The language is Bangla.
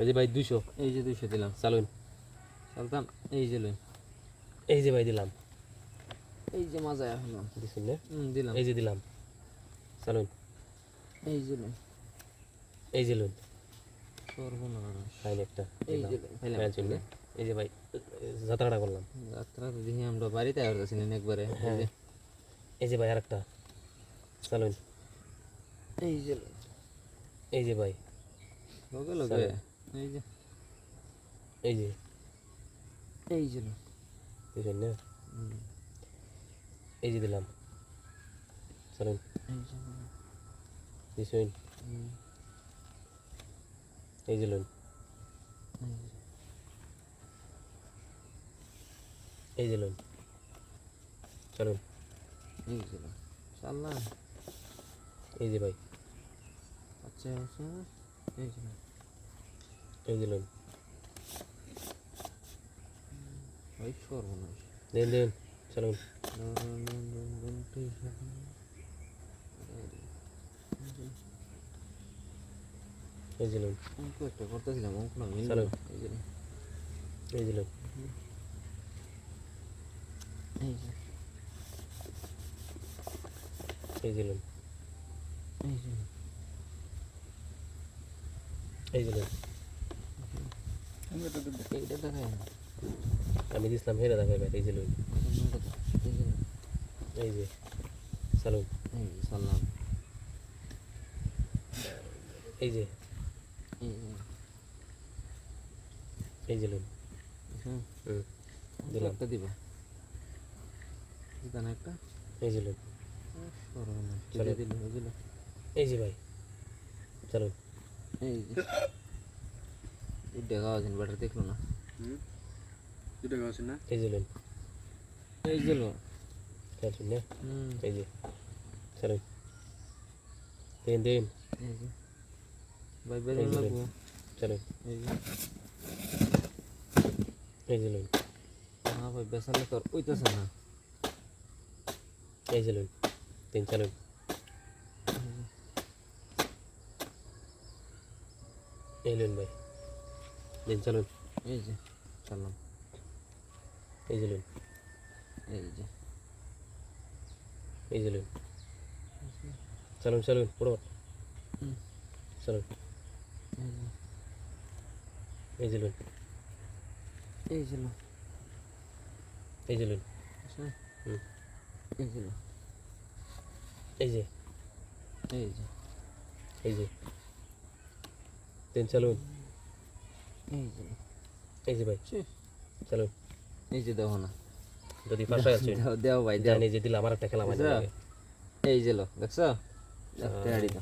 এই যে ভাই 200 এই যে 200 দিলাম চালুন চালতাম এই যে লই এই যে ভাই দিলাম এই যে মজা হলো দিছেন না দিলাম এই যে দিলাম চালুন এই যে লই এই যে লুন সর্বনাশ ফাইন একটা এই যে লই ফাইন চলবে এই যে ভাই যাত্রাটা করলাম যাত্রা তো দেখি আমরা বাড়িতে আসছিলেন একবারে হ্যাঁ এই যে ভাই আরেকটা চালুন এই যে লই এই যে ভাই লগে লগে এই যে এই যে এই যে লই দিছেন না এই যে দিলাম চালুন এই যে দিছেন এই যে লুন এই যে লুন চলুন এই যে লই শালা এই যে ভাই আচ্ছা আচ্ছা এই যে লই এই যে লুন ওই সর্বনাশ দেন দেন চলুন এই যে লুন অঙ্ক একটা করতেছিলাম অঙ্ক না মিল চলো। এই যে লই এই যে লুন এই যে এই যে লুন এই যে এই যে লুন এইটা দেখায় না আমি দিছিলাম হেরে দেখাই ভাই এই যে লুন এই যে এই যে চলুন এই যে সালাম এই যে এই যে এই যে লুন হ্যাঁ দিলাম একটা দিবা দিতা না একটা এই যে লুন সর্বনাশ চলো। দিলে দিলে বুঝলে এই যে ভাই চলুন এই যে দেখা আছে ব্যাটার দেখলো না দুটো আছে না এই যে লুন এই যে লো চলুন না এই যে চলুন দেন দেন এই যে ভাই বের এই যে লই। লাগবো চলুন এই যে এই যে লুন না ভাই বেসালে তোর ওইতাছে না এই যে লুন তিন চলুন এই লুন ভাই দিন চলুন এই যে চালাম এই যে লুন এই যে এই যে লুন চলুন চলুন পুরো চলুন এই যে লুন এই যে লো এই যে লুন আচ্ছা হুম। এই যে লো এই যে এই যে এই যে তিন চলুন এই যে এই যে ভাই ছি, চলুন এই যে দেখো না যদি ফাঁসা আছে দেও ভাই দেও জানি যে দিলে আমার একটা খেলা মানে এই যে লো দেখছো দেখতে হাড়ি তো